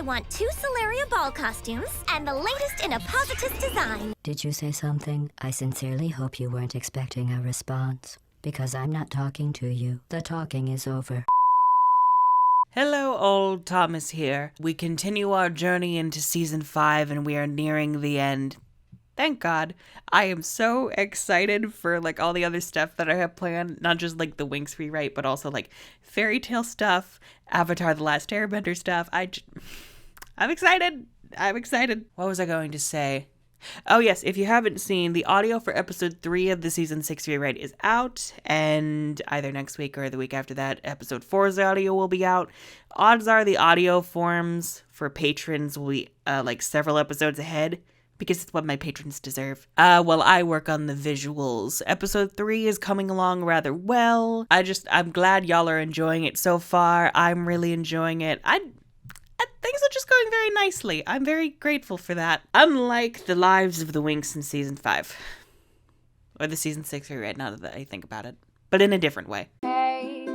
I want 2 Solaria ball costumes and the latest in a positive design. Did you say something? I sincerely hope you weren't expecting a response, because I'm not talking to you. The talking is over. Hello, old Thomas here. We continue our journey into season 5 and we are nearing the end. Thank God. I am so excited for like all the other stuff that I have planned. Not just like the Winx rewrite, but also like fairy tale stuff, Avatar The Last Airbender stuff. I'm excited. I'm excited. What was I going to say? Oh yes, if you haven't seen, the audio for episode 3 of the season 6 rewrite is out, and either next week or the week after that, episode 4's audio will be out. Odds are the audio forms for patrons will be like several episodes ahead, because it's what my patrons deserve. While I work on the visuals. Episode 3 is coming along rather well. I'm glad y'all are enjoying it so far. I'm really enjoying it. Things are just going very nicely. I'm very grateful for that. Unlike the lives of the Winx in season 5. Or the season 6 rewrite, now that I think about it. But in a different way. Hey,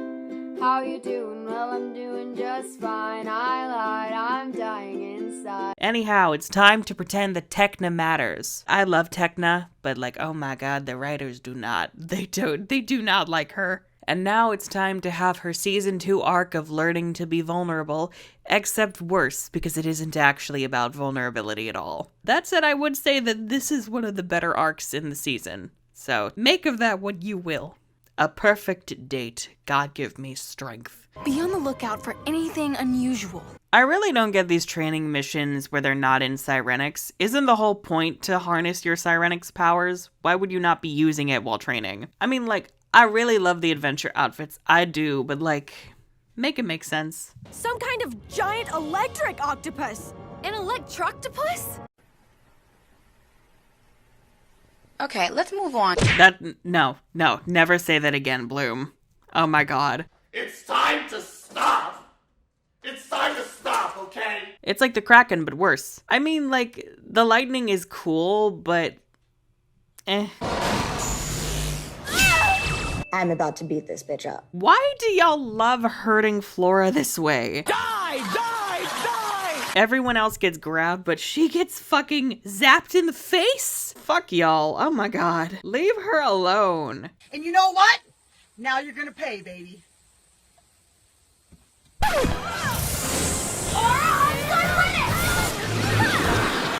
how you doing? Well, I'm doing just fine. I lied, I'm dying inside. Anyhow, it's time to pretend that Tecna matters. I love Tecna, but like, oh my god, the writers do not. They do not like her. And now it's time to have her season 2 arc of learning to be vulnerable, except worse, because it isn't actually about vulnerability at all. That said, I would say that this is one of the better arcs in the season. So, make of that what you will. A perfect date. God give me strength. Be on the lookout for anything unusual. I really don't get these training missions where they're not in Cyrenix. Isn't the whole point to harness your Cyrenix powers? Why would you not be using it while training? I mean, like, I really love the adventure outfits. I do, but like, make it make sense. Some kind of giant electric octopus. An electroctopus? Okay, let's move on. No, never say that again, Bloom. Oh my god. It's time to stop! It's time to stop, okay? It's like the Kraken, but worse. I mean, like, the lightning is cool, but eh. I'm about to beat this bitch up. Why do y'all love hurting Flora this way? Die! Die! Die! Everyone else gets grabbed, but she gets fucking zapped in the face? Fuck y'all. Oh my god. Leave her alone. And you know what? Now you're gonna pay, baby.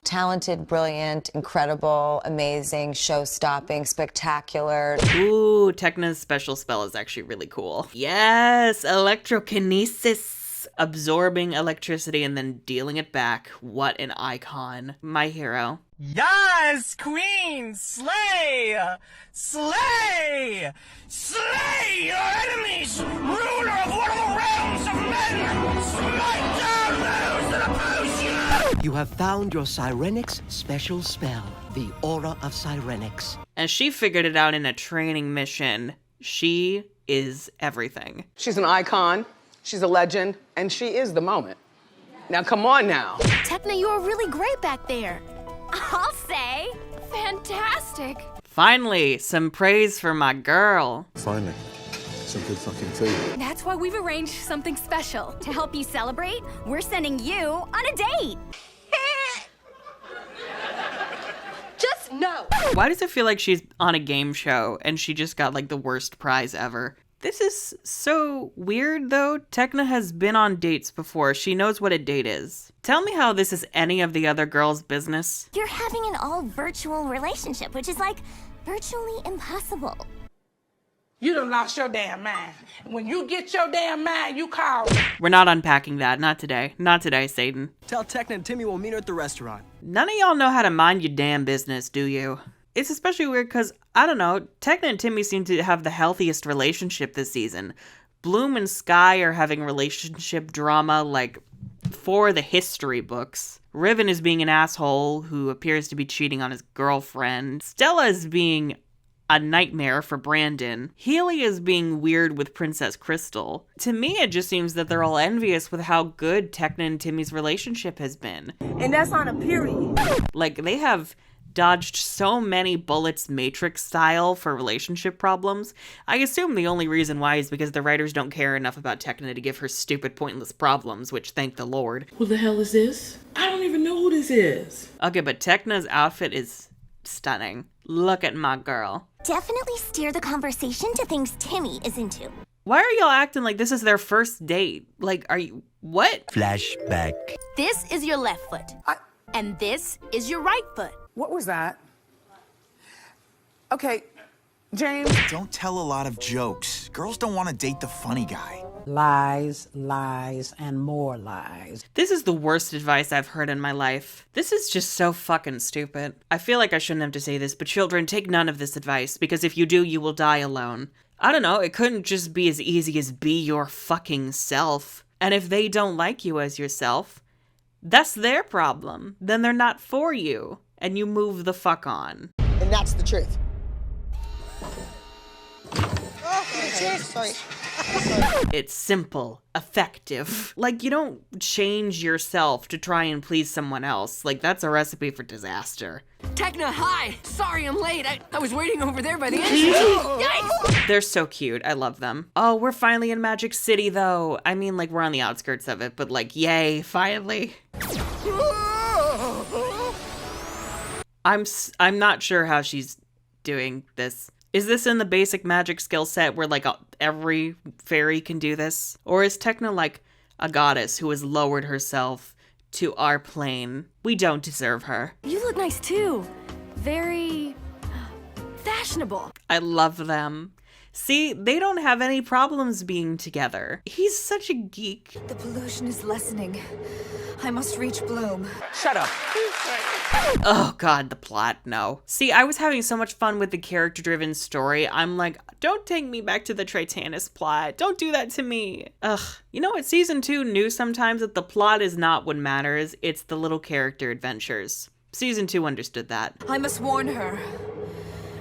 Talented, brilliant, incredible, amazing, show-stopping, spectacular. Ooh, Tecna's special spell is actually really cool. Yes, electrokinesis. Absorbing electricity and then dealing it back. What an icon. My hero. Yes, queen! Slay! Slay! Slay your enemies! Ruler of one of the realms of men! Smite down those that oppose you! You have found your Cyrenix special spell, the Aura of Cyrenix. And she figured it out in a training mission. She is everything. She's an icon, she's a legend, and she is the moment. Now come on now. Tecna, you were really great back there. I'll say. Fantastic. Finally, some praise for my girl. Finally, some good fucking food. That's why we've arranged something special. To help you celebrate, we're sending you on a date. Just no. Why does it feel like she's on a game show and she just got like the worst prize ever? This is so weird though. Tecna has been on dates before. She knows what a date is. Tell me how this is any of the other girls' business. You're having an all-virtual relationship, which is like virtually impossible. You done lost your damn mind. When you get your damn mind, you call me. We're not unpacking that. Not today. Not today, Satan. Tell Tecna and Timmy we'll meet her at the restaurant. None of y'all know how to mind your damn business, do you? It's especially weird because, I don't know, Tecna and Timmy seem to have the healthiest relationship this season. Bloom and Sky are having relationship drama, like, for the history books. Riven is being an asshole who appears to be cheating on his girlfriend. Stella is being a nightmare for Brandon. Healy is being weird with Princess Crystal. To me, it just seems that they're all envious with how good Tecna and Timmy's relationship has been. And that's on a period. Like, they have dodged so many bullets Matrix style for relationship problems. I assume the only reason why is because the writers don't care enough about Tecna to give her stupid, pointless problems, which thank the Lord. Who the hell is this? I don't even know who this is. Okay, but Tecna's outfit is stunning. Look at my girl. Definitely steer the conversation to things Timmy is into. Why are y'all acting like this is their first date? Like, are you... what? Flashback. This is your left foot. And this is your right foot. What was that? Okay, James. Don't tell a lot of jokes. Girls don't want to date the funny guy. Lies, lies, and more lies. This is the worst advice I've heard in my life. This is just so fucking stupid. I feel like I shouldn't have to say this, but children, take none of this advice, because if you do, you will die alone. I don't know, it couldn't just be as easy as be your fucking self. And if they don't like you as yourself, that's their problem. Then they're not for you. And you move the fuck on. And that's the truth. Sorry. It's simple, effective. Like, you don't change yourself to try and please someone else. Like, that's a recipe for disaster. Tecna, hi! Sorry I'm late. I was waiting over there by the entrance. Yikes! They're so cute. I love them. Oh, we're finally in Magic City, though. I mean, like, we're on the outskirts of it, but like, yay, finally. I'm not sure how she's doing this. Is this in the basic magic skill set where like every fairy can do this? Or is Tecna like a goddess who has lowered herself to our plane? We don't deserve her. You look nice too. Very fashionable. I love them. See, they don't have any problems being together. He's such a geek. The pollution is lessening. I must reach Bloom. Shut up. Oh god, the plot, no. See, I was having so much fun with the character-driven story. I'm like, don't take me back to the Tritanus plot. Don't do that to me. Ugh. You know what? Season 2 knew sometimes that the plot is not what matters. It's the little character adventures. Season 2 understood that. I must warn her.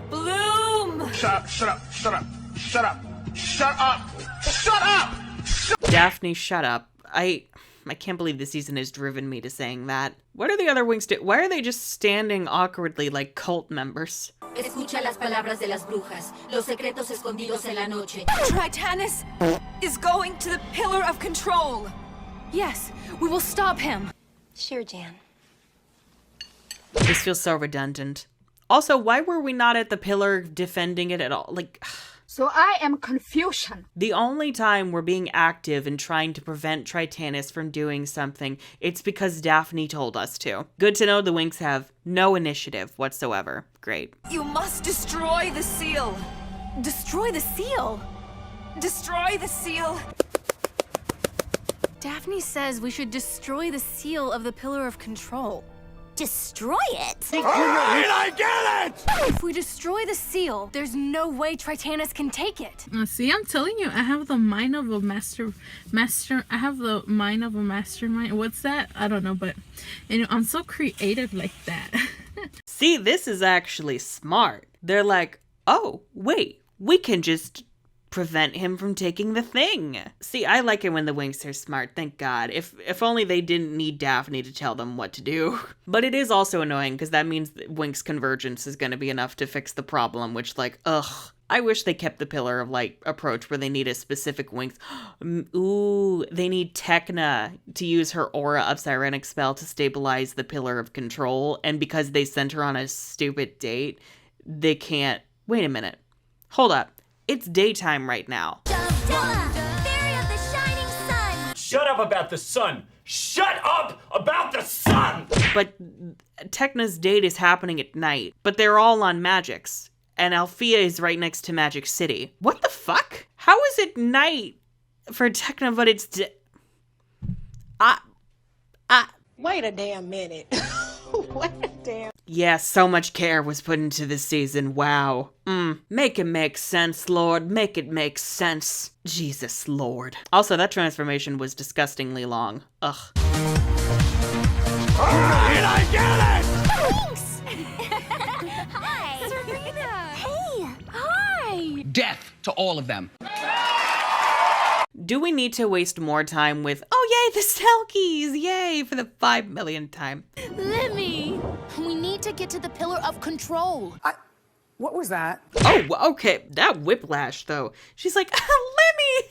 Bloom! Shut up, shut up, shut up, shut up, shut up, shut up! Daphne, shut up. I can't believe the season has driven me to saying that. What are the other Winx doing? Why are they just standing awkwardly like cult members? Escucha las palabras de las brujas, los secretos escondidos en la noche. Tritanus is going to the Pillar of Control. Yes, we will stop him. Sure, Jan. This feels so redundant. Also, why were we not at the pillar defending it at all? Like... So I am confusion. The only time we're being active and trying to prevent Tritanus from doing something, it's because Daphne told us to. Good to know the Winx have no initiative whatsoever. Great. You must destroy the seal. Destroy the seal? Destroy the seal. Daphne says we should destroy the seal of the Pillar of Control. Destroy it? All right, I get it! If we destroy the seal, there's no way Tritanus can take it. See, I'm telling you, I have the mind of a I have the mind of a mastermind. What's that? I don't know, but I'm so creative like that. See, this is actually smart. They're like, oh, wait, we can just prevent him from taking the thing. See, I like it when the Winx are smart, thank God. If only they didn't need Daphne to tell them what to do. But it is also annoying because that means that Winx convergence is going to be enough to fix the problem, which like, ugh. I wish they kept the Pillar of Light approach where they need a specific Winx. Ooh, they need Tecna to use her Aura of Sirenic spell to stabilize the Pillar of Control, and because they sent her on a stupid date, they can't... Wait a minute. Hold up. It's daytime right now. Fairy of the shining sun! Shut up about the sun! Shut up about the sun! But Tecna's date is happening at night, but they're all on Magix, and Althea is right next to Magic City. What the fuck? How is it night for Tecna, but it's Wait a damn minute. Wait a damn... Yeah, so much care was put into this season, wow. Make it make sense, Lord, make it make sense. Jesus, Lord. Also, that transformation was disgustingly long. Ugh. Alright, I get it! Thanks! Hi! Serena! Hey! Hi! Death to all of them. Do we need to waste more time with, oh yay, this Selkies! Yay! For the 5 millionth time. Lemmy! We need to get to the Pillar of Control. What was that? Oh, okay. That whiplash, though. She's like, Lemmy!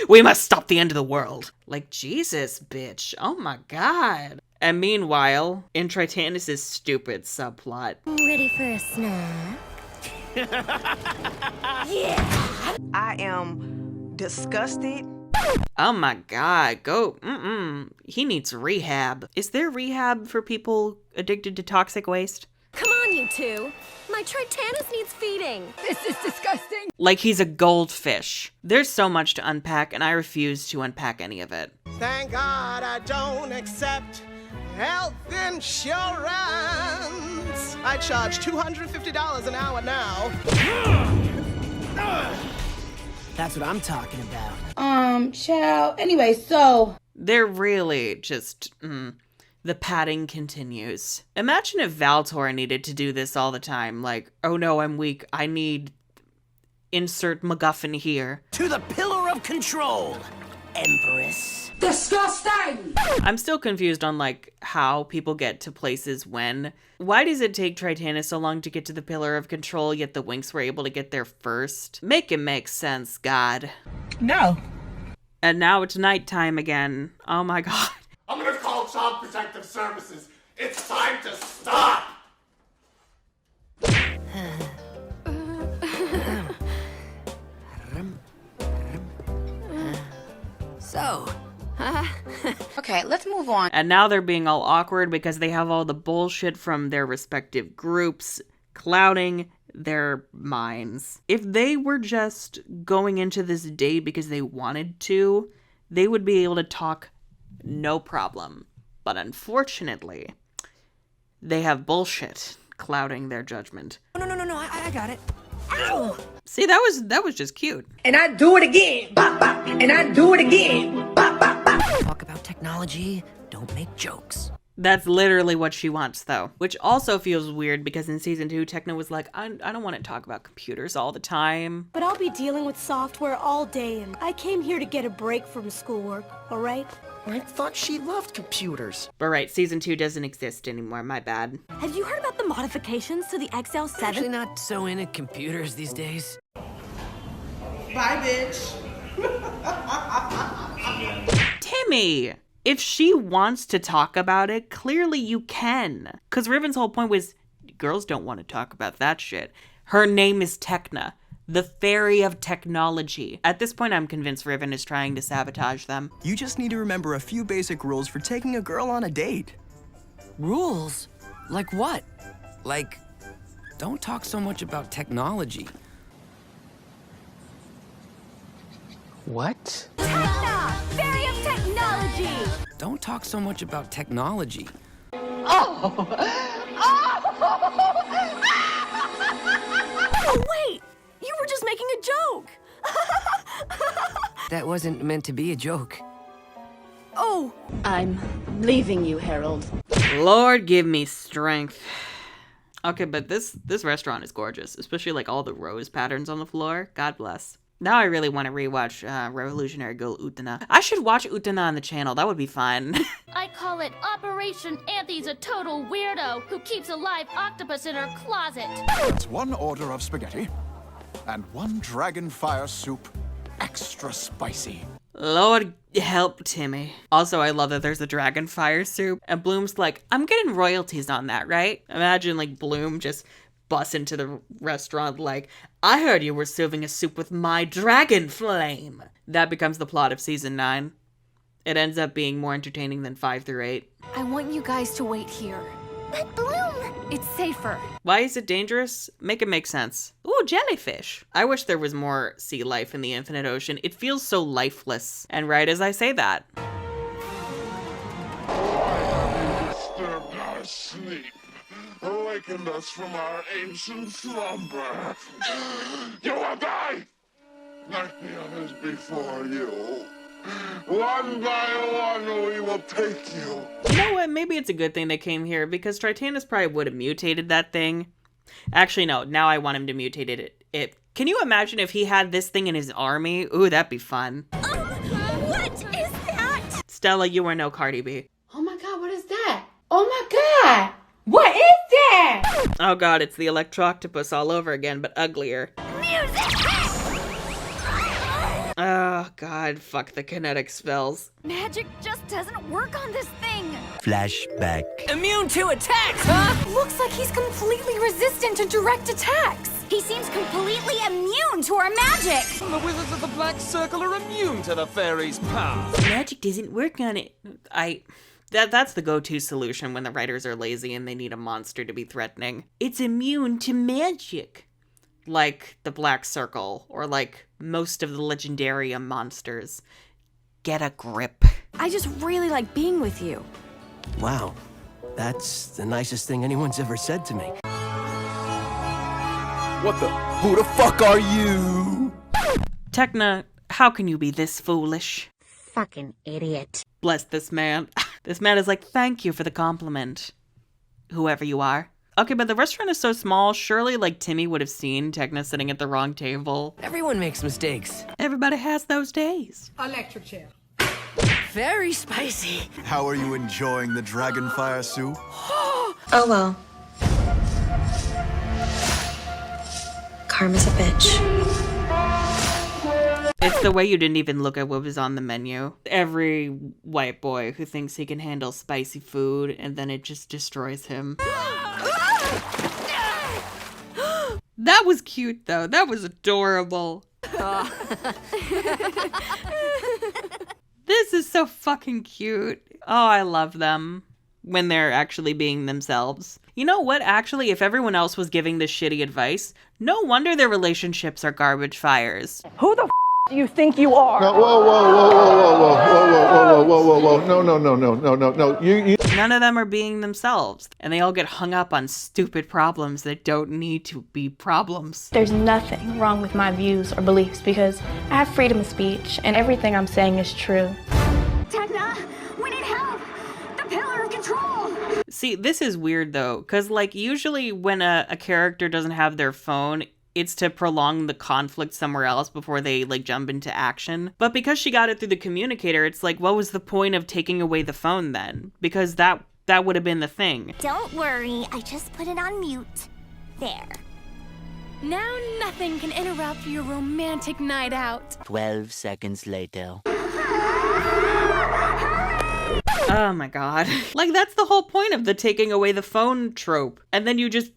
We must stop the end of the world. Like, Jesus, bitch. Oh my god. And meanwhile, in Titanis' stupid subplot. Ready for a snack? Yeah! I am disgusted. Oh my god, go. He needs rehab. Is there rehab for people addicted to toxic waste? Come on, you two. My Tritanus needs feeding. This is disgusting. Like he's a goldfish. There's so much to unpack, and I refuse to unpack any of it. Thank God I don't accept health insurance. I charge $250 an hour now. That's what I'm talking about. Child. Anyway, so. They're really just, the padding continues. Imagine if Valtor needed to do this all the time. Like, oh no, I'm weak. I need insert MacGuffin here. To the Pillar of Control, Empress. Disgusting! I'm still confused on, like, how people get to places when. Why does it take Tritanus so long to get to the Pillar of Control, yet the Winx were able to get there first? Make it make sense, God. No. And now it's nighttime again. Oh my god. I'm gonna call Child Protective Services. It's time to stop! So, Okay, let's move on. And now they're being all awkward because they have all the bullshit from their respective groups clouding their minds. If they were just going into this date because they wanted to, they would be able to talk no problem. But unfortunately, they have bullshit clouding their judgment. no, I got it. Ow! See, that was just cute. And I do it again. Bop, bop. And I do it again. Bop, bop, bop. Talk about technology, don't make jokes. That's literally what she wants, though. Which also feels weird because in season 2, Tecna was like, I don't want to talk about computers all the time. But I'll be dealing with software all day, and I came here to get a break from schoolwork, all right? I thought she loved computers. But right, season 2 doesn't exist anymore, my bad. Have you heard about the modifications to the XL7? Actually not so into computers these days. Bye, bitch. Timmy! If she wants to talk about it, clearly you can. Because Riven's whole point was, girls don't want to talk about that shit. Her name is Tecna, the fairy of technology. At this point, I'm convinced Riven is trying to sabotage them. You just need to remember a few basic rules for taking a girl on a date. Rules? Like what? Like, don't talk so much about technology. What? Tecna! Fairy of technology! Don't talk so much about technology. Oh, wait! You were just making a joke! That wasn't meant to be a joke. Oh! I'm leaving you, Harold. Lord, give me strength. Okay, but this restaurant is gorgeous, especially like all the rose patterns on the floor. God bless. Now I really want to rewatch Revolutionary Girl Utena. I should watch Utena on the channel. That would be fun. I call it Operation Anthy's a total weirdo who keeps a live octopus in her closet. That's one order of spaghetti and one dragon fire soup, extra spicy. Lord help Timmy. Also, I love that there's a dragon fire soup. And Bloom's like, I'm getting royalties on that, right? Imagine like Bloom just busts into the restaurant like, I heard you were serving a soup with my dragon flame. That becomes the plot of season 9. It ends up being more entertaining than 5 through 8. I want you guys to wait here. But Bloom! It's safer. Why is it dangerous? Make it make sense. Ooh, jellyfish. I wish there was more sea life in the infinite ocean. It feels so lifeless. And right as I say that. Disturbed our sleep, awakened us from our ancient slumber. You will die like the others before you. One by one, we will take you. You know what? Maybe it's a good thing they came here because Tritanus probably would have mutated that thing. Actually, no. Now I want him to mutate it. Can you imagine if he had this thing in his army? Ooh, that'd be fun. What is that? Stella, you are no Cardi B. Oh my god, what is that? Oh my god! What is that? Oh god, it's the Electroctopus all over again, but uglier. Oh god, fuck the kinetic spells. Magic just doesn't work on this thing. Flashback. Immune to attacks, huh? Looks like he's completely resistant to direct attacks. He seems completely immune to our magic. The wizards of the Black Circle are immune to the fairies' power. Magic doesn't work on it. That's the go-to solution when the writers are lazy and they need a monster to be threatening. It's immune to magic. Like the Black Circle, or like most of the Legendarium monsters. Get a grip. I just really like being with you. Wow, that's the nicest thing anyone's ever said to me. What the? Who the fuck are you? Tecna, how can you be this foolish? Fucking idiot. Bless this man. This man is like, thank you for the compliment. Whoever you are. Okay, but the restaurant is so small, surely like Timmy would have seen Tecna sitting at the wrong table. Everyone makes mistakes. Everybody has those days. Electric chair. Very spicy. How are you enjoying the dragon fire soup? Oh well. Karma's a bitch. It's the way you didn't even look at what was on the menu. Every white boy who thinks he can handle spicy food and then it just destroys him. That was cute though. That was adorable. This is so fucking cute. Oh, I love them when they're actually being themselves. You know what? Actually, if everyone else was giving this shitty advice, no wonder their relationships are garbage fires. Who the do you think you are? No, whoa, whoa, whoa, whoa, whoa, whoa, whoa, whoa, whoa, whoa, no, no, no, no, no, no, no. You. None of them are being themselves, and they all get hung up on stupid problems that don't need to be problems. There's nothing wrong with my views or beliefs because I have freedom of speech and everything I'm saying is true. Tecna, we need help. The pillar of control. See, this is weird though, because like usually when a character doesn't have their phone, it's to prolong the conflict somewhere else before they like jump into action. But because she got it through the communicator, it's like, what was the point of taking away the phone then? Because that would have been the thing. Don't worry, I just put it on mute. There. Now nothing can interrupt your romantic night out. 12 seconds later. Oh my god. Like that's the whole point of the taking away the phone trope. And then you just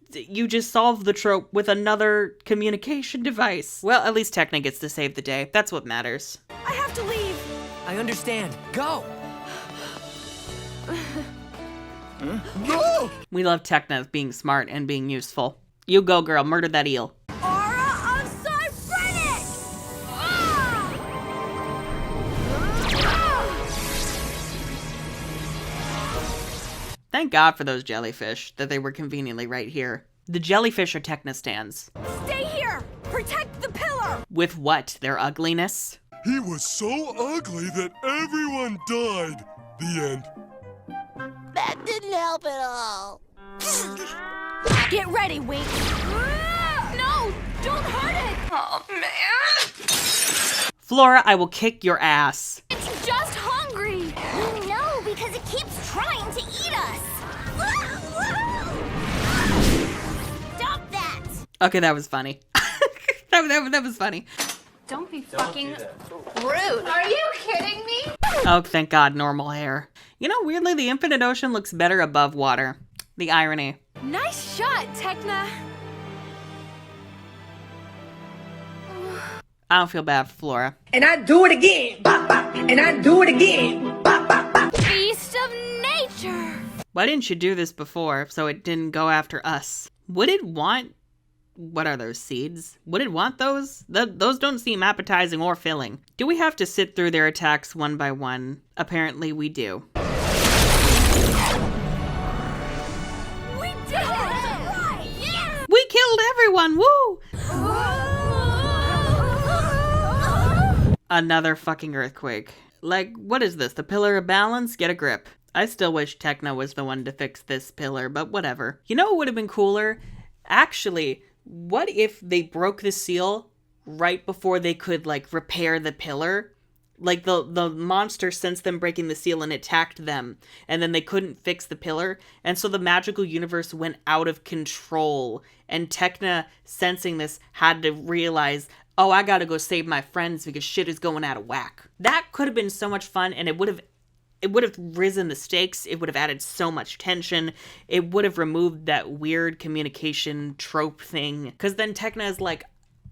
solve the trope with another communication device. Well, at least Tecna gets to save the day. That's what matters. I have to leave. I understand. Go! No! We love Tecna being smart and being useful. You go, girl. Murder that eel. Aura of Cybernix! Thank God for those jellyfish, that they were conveniently right here. The jellyfish are Tecna stands. Stay here! Protect the pillar! With what? Their ugliness? He was so ugly that everyone died. The end. That didn't help at all. Get ready, Winx. No! Don't hurt it! Oh, man. Flora, I will kick your ass. It's just hungry! We know because it keeps trying to eat us. Stop that! Okay, that was funny. that was funny. Don't be fucking rude. Are you kidding me? Oh, thank God, normal hair. You know, weirdly, the Infinite Ocean looks better above water. The irony. Nice shot, Tecna. I don't feel bad for Flora. And I do it again. Bop, bop. And I do it again. Bop, bop, bop. Beast of nature. Why didn't you do this before so it didn't go after us? Would it want... What are those, seeds? Would it want those? Those don't seem appetizing or filling. Do we have to sit through their attacks one by one? Apparently we do. We did it! Yes! We killed everyone! Woo! Another fucking earthquake. Like, what is this? The pillar of balance? Get a grip. I still wish Tecna was the one to fix this pillar, but whatever. You know what would have been cooler? Actually, what if they broke the seal right before they could, like, repair the pillar? Like, the monster sensed them breaking the seal and attacked them, and then they couldn't fix the pillar, and so the magical universe went out of control, and Tecna, sensing this, had to realize, oh, I gotta go save my friends because shit is going out of whack. That could have been so much fun, and it would have risen the stakes. It would have added so much tension. It would have removed that weird communication trope thing, because then Tecna is like,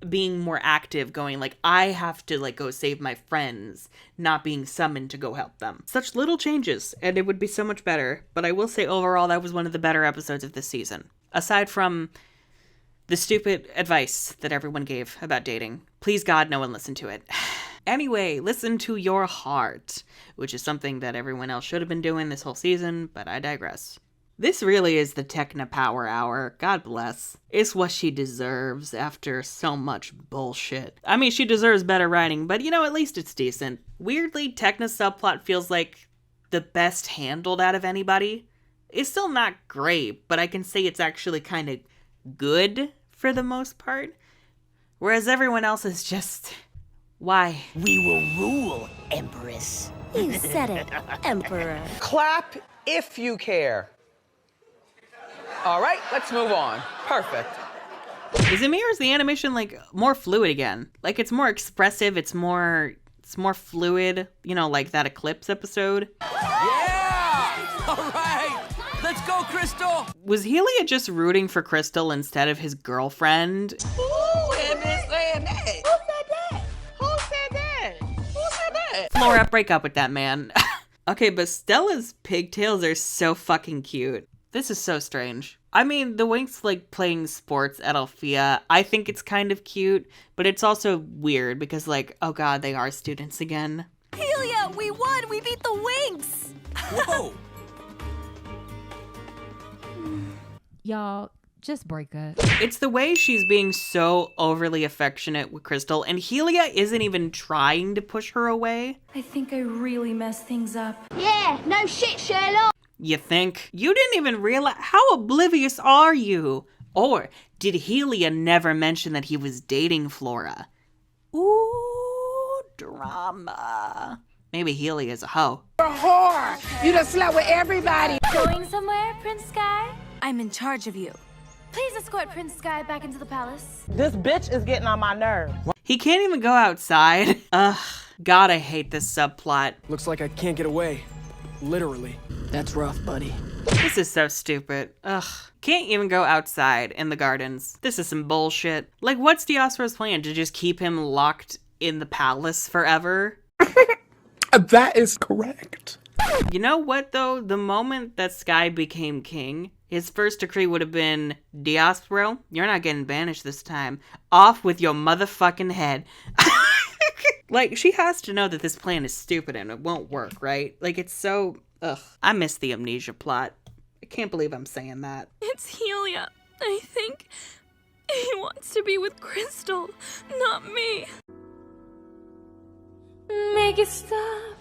being more active, going like, I have to like go save my friends, not being summoned to go help them. Such little changes, and it would be so much better. But I will say overall, that was one of the better episodes of this season. Aside from the stupid advice that everyone gave about dating. Please God, no one listened to it. Anyway, listen to your heart, which is something that everyone else should have been doing this whole season, but I digress. This really is the Tecna Power Hour. God bless. It's what she deserves after so much bullshit. I mean, she deserves better writing, but you know, at least it's decent. Weirdly, Tecna's subplot feels like the best handled out of anybody. It's still not great, but I can say it's actually kind of good for the most part. Whereas everyone else is just... why? We will rule, Empress. You said it, Emperor. Clap if you care. All right, let's move on. Perfect. Is it me or is the animation like more fluid again? Like it's more expressive, it's more fluid, you know, like that Eclipse episode. Yeah! All right, let's go, Crystal. Was Helia just rooting for Crystal instead of his girlfriend? Who had been saying that? Who said that? Who said that? Who said that? Flora, break up with that man. Okay, but Stella's pigtails are so fucking cute. This is so strange. I mean, the Winx like playing sports at Althea, I think it's kind of cute, but it's also weird because like, oh god, they are students again. Helia, we won! We beat the Winx! Whoa! Y'all, just break up. It's the way she's being so overly affectionate with Crystal, and Helia isn't even trying to push her away. I think I really messed things up. Yeah, no shit, Sherlock. You think? You didn't even realize? How oblivious are you? Or did Helia never mention that he was dating Flora? Ooh, drama. Maybe Helia's a hoe. You're a whore. You done slept with everybody. Going somewhere, Prince Sky? I'm in charge of you. Please escort Prince Sky back into the palace. This bitch is getting on my nerves. He can't even go outside. Ugh, God, I hate this subplot. Looks like I can't get away. Literally. That's rough, buddy. This is so stupid. Ugh. Can't even go outside in the gardens. This is some bullshit. Like, what's Diospero's plan? To just keep him locked in the palace forever? That is correct. You know what, though? The moment that Sky became king, his first decree would have been, Diospero, you're not getting banished this time. Off with your motherfucking head. Like, she has to know that this plan is stupid and it won't work, right? Like, it's so... ugh. I miss the amnesia plot. I can't believe I'm saying that. It's Helia. I think he wants to be with Crystal, not me. Make it stop.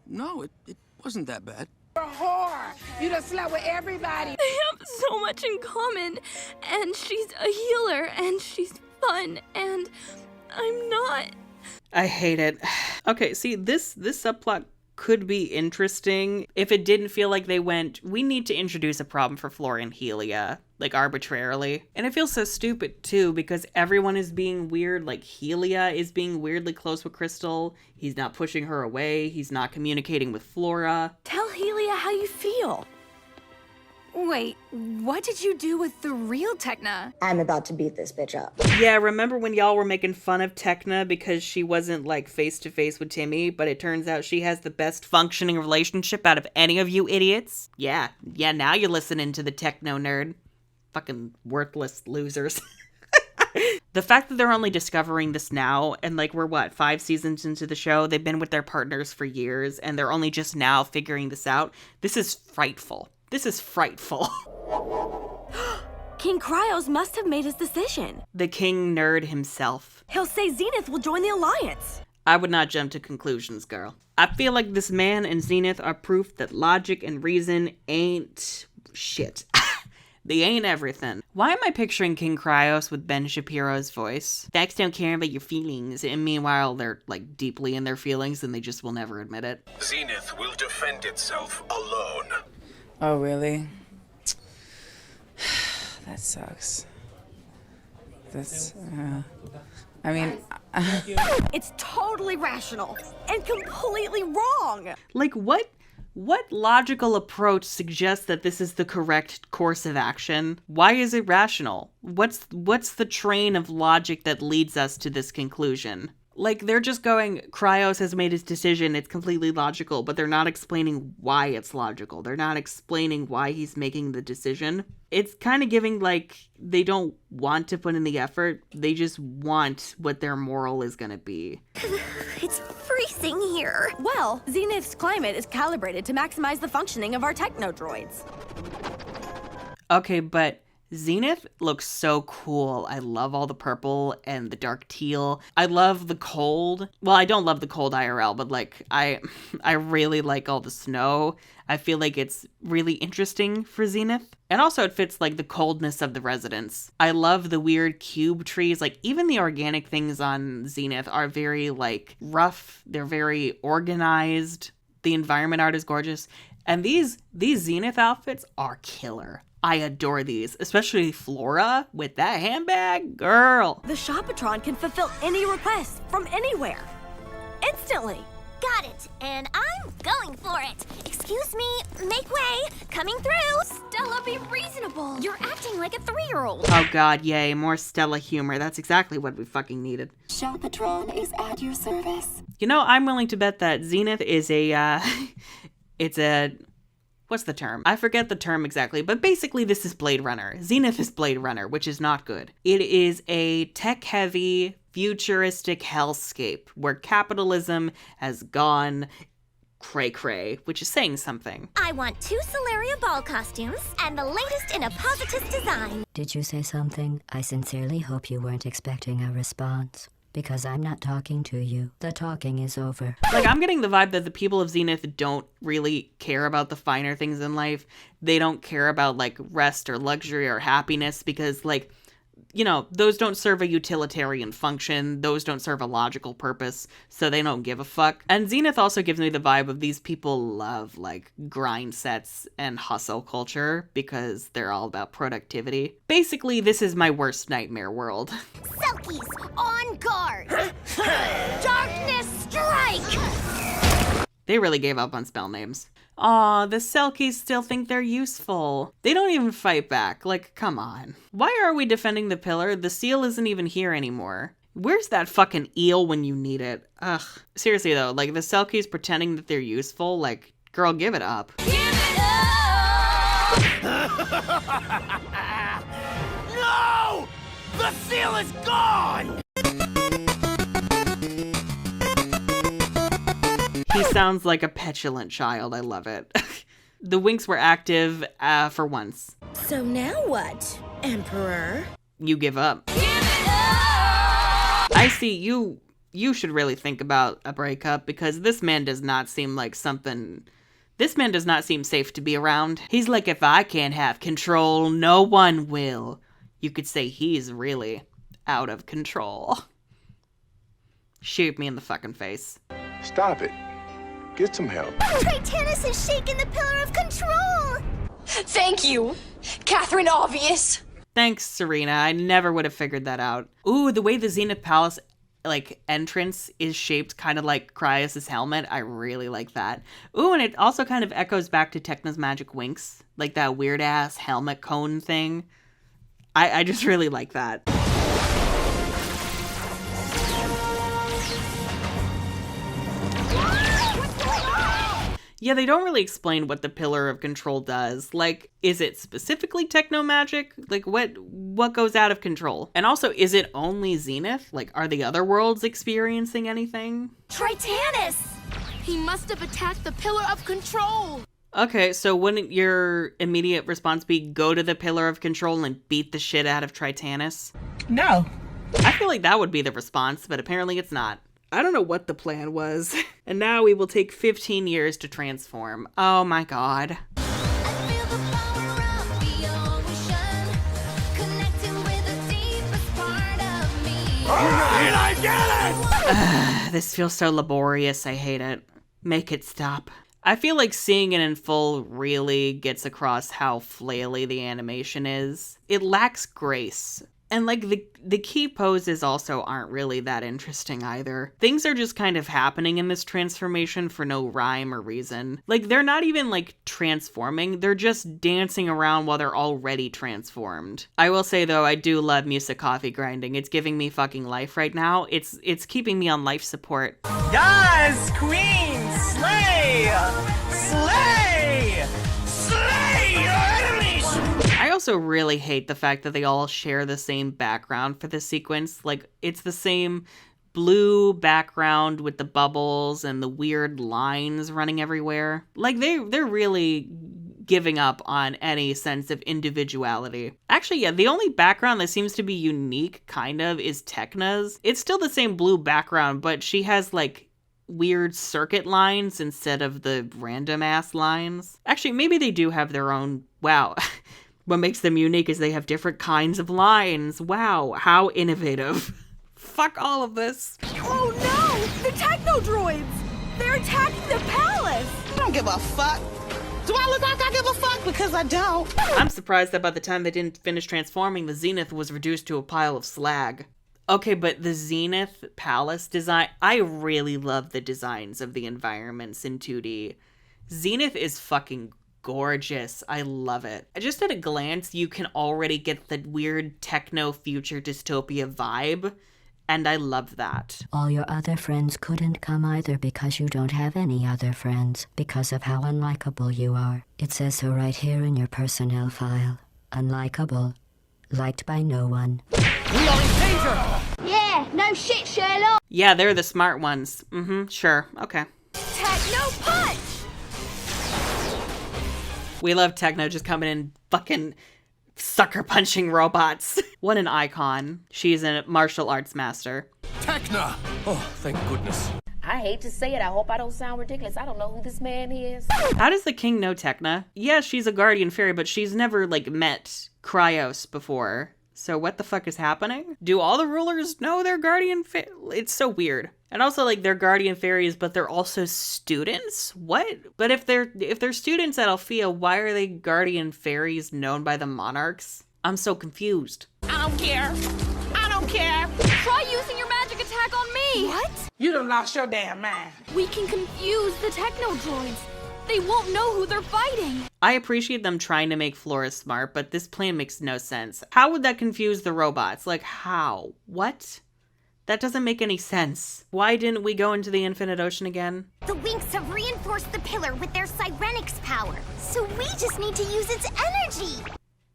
No, it wasn't that bad. You're a whore. You done slept with everybody. They have so much in common, and she's a healer, and she's fun, and I'm not. I hate it. Okay, see, this subplot could be interesting if it didn't feel like they went, we need to introduce a problem for Flora and Helia, like arbitrarily. And it feels so stupid too, because everyone is being weird. Like Helia is being weirdly close with Crystal. He's not pushing her away. He's not communicating with Flora. Tell Helia how you feel. Wait, what did you do with the real Tecna? I'm about to beat this bitch up. Yeah, remember when y'all were making fun of Tecna because she wasn't like face to face with Timmy, but it turns out she has the best functioning relationship out of any of you idiots? Yeah, now you're listening to the techno nerd. Fucking worthless losers. The fact that they're only discovering this now, and like we're 5 seasons into the show, they've been with their partners for years, and they're only just now figuring this out. This is frightful. This is frightful. King Cryos must have made his decision. The king nerd himself. He'll say Zenith will join the Alliance. I would not jump to conclusions, girl. I feel like this man and Zenith are proof that logic and reason ain't shit. They ain't everything. Why am I picturing King Cryos with Ben Shapiro's voice? Facts don't care about your feelings, and meanwhile they're like deeply in their feelings and they just will never admit it. Zenith will defend itself alone. Oh, really? That sucks. That's, I mean... It's totally rational and completely wrong. Like, what logical approach suggests that this is the correct course of action? Why is it rational? What's the train of logic that leads us to this conclusion? Like, they're just going, Cryos has made his decision, it's completely logical, but they're not explaining why it's logical. They're not explaining why he's making the decision. It's kind of giving, like, they don't want to put in the effort. They just want what their moral is gonna be. It's freezing here. Well, Zenith's climate is calibrated to maximize the functioning of our techno droids. Okay, but Zenith looks so cool. I love all the purple and the dark teal. I love the cold. Well, I don't love the cold IRL, but like I really like all the snow. I feel like it's really interesting for Zenith. And also it fits like the coldness of the residents. I love the weird cube trees. Like even the organic things on Zenith are very like rough. They're very organized. The environment art is gorgeous. And these Zenith outfits are killer. I adore these, especially Flora with that handbag, girl. The Shopatron can fulfill any request from anywhere, instantly. Got it, and I'm going for it. Excuse me, make way, coming through. Stella, be reasonable. You're acting like a 3-year-old. Oh god, yay, more Stella humor. That's exactly what we fucking needed. Shopatron is at your service. You know, I'm willing to bet that Zenith is a, it's a... What's the term? I forget the term exactly, but basically this is Blade Runner. Zenith is Blade Runner, which is not good. It is a tech-heavy, futuristic hellscape where capitalism has gone cray-cray, which is saying something. I want 2 Solaria ball costumes and the latest in a positive design. Did you say something? I sincerely hope you weren't expecting a response. Because I'm not talking to you. The talking is over. Like, I'm getting the vibe that the people of Zenith don't really care about the finer things in life. They don't care about, like, rest or luxury or happiness because, like, you know, those don't serve a utilitarian function. Those don't serve a logical purpose, so they don't give a fuck. And Zenith also gives me the vibe of these people love, like, grind sets and hustle culture because they're all about productivity. Basically, this is my worst nightmare world. Selkies, on guard! Darkness strike! They really gave up on spell names. Aw, the Selkies still think they're useful. They don't even fight back. Like, come on. Why are we defending the pillar? The seal isn't even here anymore. Where's that fucking eel when you need it? Ugh. Seriously though, like the Selkies pretending that they're useful, like, girl, give it up. Give it up! No! The seal is gone! He sounds like a petulant child. I love it. The Winx were active for once. So now what, Emperor? You give up. Give it up! I see. You should really think about a breakup because this man does not seem like something... This man does not seem safe to be around. He's like, if I can't have control, no one will. You could say he's really out of control. Shoot me in the fucking face. Stop it. Get some help. Tritanus is shaking the pillar of control! Thank you, Catherine Obvious. Thanks, Serena. I never would have figured that out. Ooh, the way the Zenith Palace, like, entrance is shaped kind of like Cryos' helmet. I really like that. Ooh, and it also kind of echoes back to Tecna's Magic Winx. Like that weird-ass helmet cone thing. I just really like that. Yeah, they don't really explain what the Pillar of Control does. Like, is it specifically techno-magic? Like, what goes out of control? And also, is it only Zenith? Like, are the other worlds experiencing anything? Tritanus! He must have attacked the Pillar of Control! Okay, so wouldn't your immediate response be go to the Pillar of Control and beat the shit out of Tritanus? No. I feel like that would be the response, but apparently it's not. I don't know what the plan was. And now we will take 15 years to transform. Oh my god. Did I get it? This feels so laborious, I hate it. Make it stop. I feel like seeing it in full really gets across how flaily the animation is. It lacks grace. And like the key poses also aren't really that interesting either. Things are just kind of happening in this transformation for no rhyme or reason. Like they're not even like transforming, they're just dancing around while they're already transformed. I will say though, I do love music coffee grinding. It's giving me fucking life right now. It's keeping me on life support. Yes, queen, slay! Slay! Slay your enemies! I also really hate the fact that they all share the same background for this sequence. Like, it's the same blue background with the bubbles and the weird lines running everywhere. Like, they're really giving up on any sense of individuality. Actually, yeah, the only background that seems to be unique, kind of, is Tecna's. It's still the same blue background, but she has, like, weird circuit lines instead of the random-ass lines. Actually, maybe they do have their own... Wow. What makes them unique is they have different kinds of lines. Wow, how innovative. Fuck all of this. Oh no! The techno droids! They're attacking the palace! I don't give a fuck. Do I look like I give a fuck? Because I don't. I'm surprised that by the time they didn't finish transforming, the Zenith was reduced to a pile of slag. Okay, but the Zenith Palace design, I really love the designs of the environments in 2D. Zenith is fucking gorgeous. I love it. Just at a glance, you can already get the weird techno future dystopia vibe, and I love that. All your other friends couldn't come either because you don't have any other friends, because of how unlikable you are. It says so right here in your personnel file. Unlikable. Liked by no one. We are in danger! Yeah, no shit, Sherlock. Yeah, they're the smart ones. Sure, okay. Techno punch! We love Tecna just coming in fucking sucker punching robots. What an icon. She's a martial arts master. Tecna! Oh, thank goodness. I hate to say it. I hope I don't sound ridiculous. I don't know who this man is. How does the king know Tecna? Yeah, she's a guardian fairy, but she's never, like, met Cryos before. So what the fuck is happening? Do all the rulers know they're guardian fairies? It's so weird. And also, like, they're guardian fairies, but they're also students? What? But if they're students at Alfea, why are they guardian fairies known by the monarchs? I'm so confused. I don't care. I don't care. Try using your magic attack on me! What? You done lost your damn mind. We can confuse the techno droids. They won't know who they're fighting. I appreciate them trying to make Flora smart, but this plan makes no sense. How would that confuse the robots? Like, how? What? That doesn't make any sense. Why didn't we go into the Infinite Ocean again? The Winx have reinforced the pillar with their Cyrenix power, so we just need to use its energy.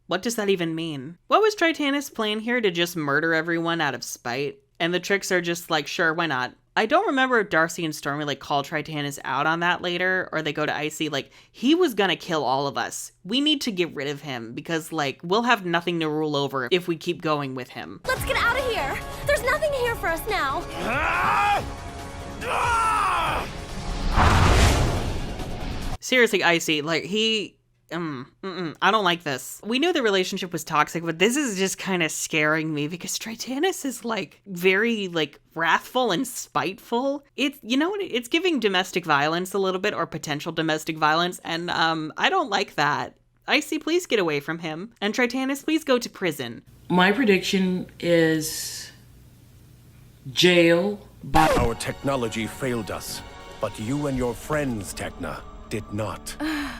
What does that even mean? What was Tritanus' plan here, to just murder everyone out of spite? And the tricks are just like, sure, why not? I don't remember if Darcy and Stormy like call Tritanus out on that later, or they go to Icy like, he was gonna kill all of us. We need to get rid of him because like, we'll have nothing to rule over if we keep going with him. Let's get out of here! There's nothing here for us now! Seriously, Icy, like I don't like this. We knew the relationship was toxic, but this is just kind of scaring me because Tritanus is like very like wrathful and spiteful. It's, you know what, it's giving domestic violence a little bit, or potential domestic violence, and I don't like that. Icy, please get away from him. And Tritanus, please go to prison. My prediction is jail. Our technology failed us, but you and your friends, Tecna, did not.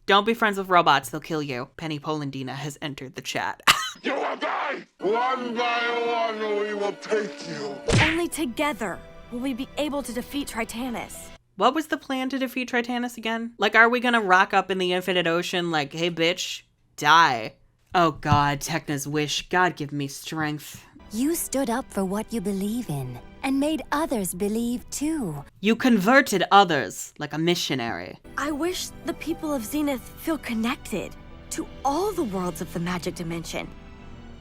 Don't be friends with robots, they'll kill you. Penny Polandina has entered the chat. You will die! One by one we will take you. Only together will we be able to defeat Tritanus. What was the plan to defeat Tritanus again? Like, are we gonna rock up in the Infinite Ocean like, hey bitch, die? Oh god, Tecna's wish. God give me strength. You stood up for what you believe in, and made others believe too. You converted others like a missionary. I wish the people of Zenith feel connected to all the worlds of the magic dimension,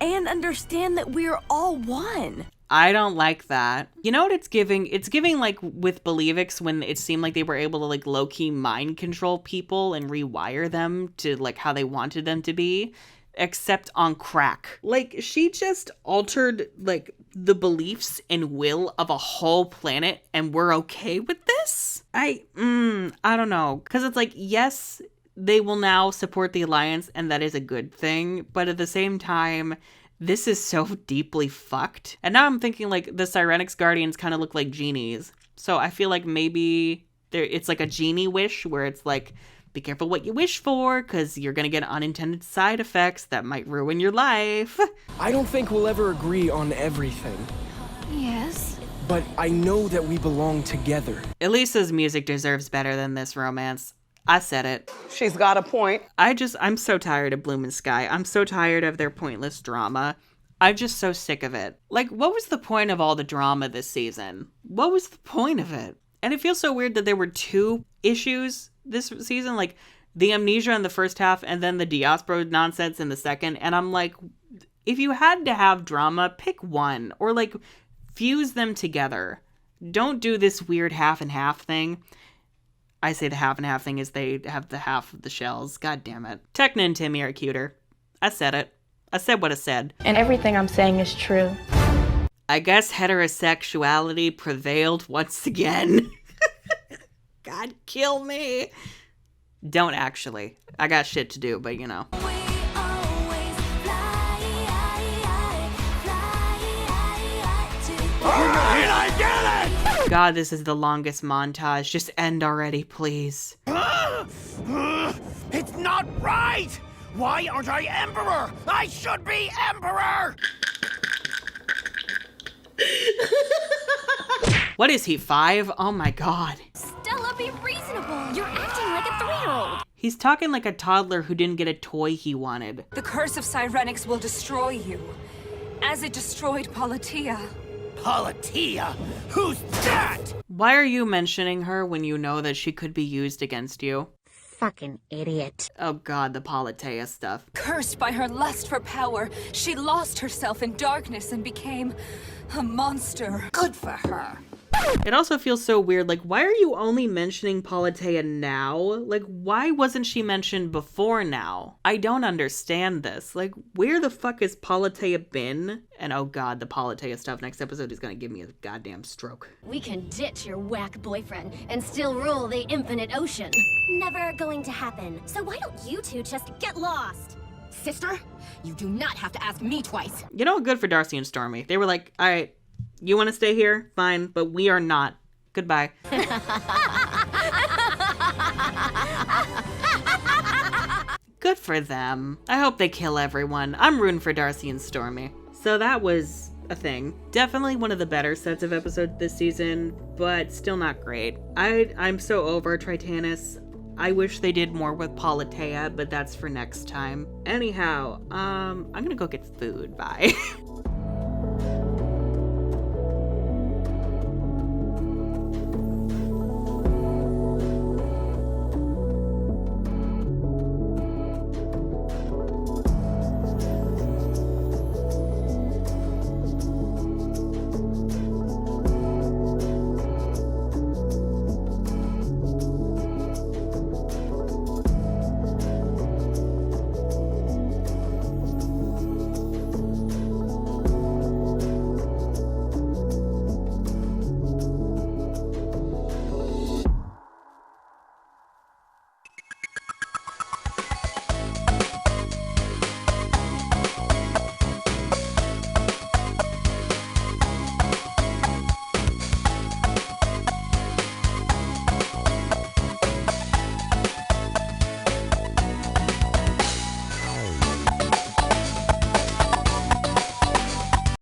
and understand that we're all one. I don't like that. You know what it's giving? It's giving like with Believix, when it seemed like they were able to like low-key mind control people and rewire them to like how they wanted them to be. except on crack. Like, she just altered, like, the beliefs and will of a whole planet, and we're okay with this? I don't know. Because it's like, yes, they will now support the Alliance, and that is a good thing, but at the same time, this is so deeply fucked. And now I'm thinking, like, the Cyrenix Guardians kind of look like genies. So I feel like maybe it's like a genie wish, where it's like, be careful what you wish for, because you're going to get unintended side effects that might ruin your life. I don't think we'll ever agree on everything. Yes. But I know that we belong together. Elisa's music deserves better than this romance. I said it. She's got a point. I'm so tired of Bloom and Sky. I'm so tired of their pointless drama. I'm just so sick of it. Like, what was the point of all the drama this season? What was the point of it? And it feels so weird that there were 2 issues this season, like the amnesia in the first half and then the diaspora nonsense in the second. And I'm like, if you had to have drama, pick one, or like fuse them together. Don't do this weird half and half thing. I say the half and half thing is they have the half of the shells. God damn it. Tecna and Timmy are cuter. I said it. I said what I said. And everything I'm saying is true. I guess heterosexuality prevailed once again. God, kill me. Don't actually. I got shit to do, but you know. I get it! God, this is the longest montage. Just end already, please. It's not right! Why aren't I Emperor? I should be Emperor! What is he, 5? Oh my god. Stella, be reasonable. You're acting like a 3-year-old. He's talking like a toddler who didn't get a toy he wanted. The curse of Cyrenix will destroy you, as it destroyed Politia. Politia? Who's that? Why are you mentioning her when you know that she could be used against you? Fucking idiot. Oh god, the Politia stuff. Cursed by her lust for power, she lost herself in darkness and became a monster. Good for her. It also feels so weird, like, why are you only mentioning Politia now? Like, why wasn't she mentioned before now? I don't understand this. Like, where the fuck has Politia been? And oh god, the Politia stuff next episode is gonna give me a goddamn stroke. We can ditch your whack boyfriend and still rule the infinite ocean. Never going to happen. So why don't you two just get lost? Sister, you do not have to ask me twice. You know, good for Darcy and Stormy. They were like, alright, you want to stay here? Fine, but we are not. Goodbye. Good for them. I hope they kill everyone. I'm rooting for Darcy and Stormy. So that was a thing. Definitely one of the better sets of episodes this season, but still not great. I'm so over Tritanus. I wish they did more with Politia, but that's for next time. Anyhow, I'm gonna go get food. Bye.